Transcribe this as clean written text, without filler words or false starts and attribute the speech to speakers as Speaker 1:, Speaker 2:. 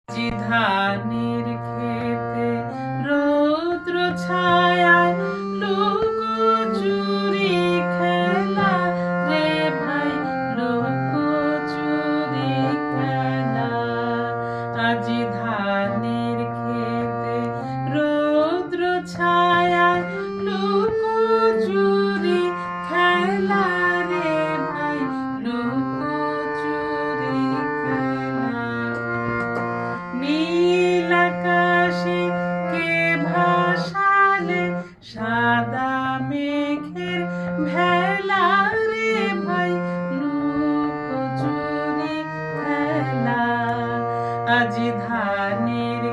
Speaker 1: জি ধানের খেতে রৌদ্র ছায়ায় লুকোচুরি খেলা রে ভাই, লুকোচুরি খেলা। আজি ধানের খেতে রৌদ্র ছায়ায় লুকোচুরি খেলা রে ভাই, লুকোচুরি খেলা। নীল আকাশে কে ভাসালে সাদা মেঘের ভেলা রে ভাই, লুকোচুরি খেলা। আজি ধানের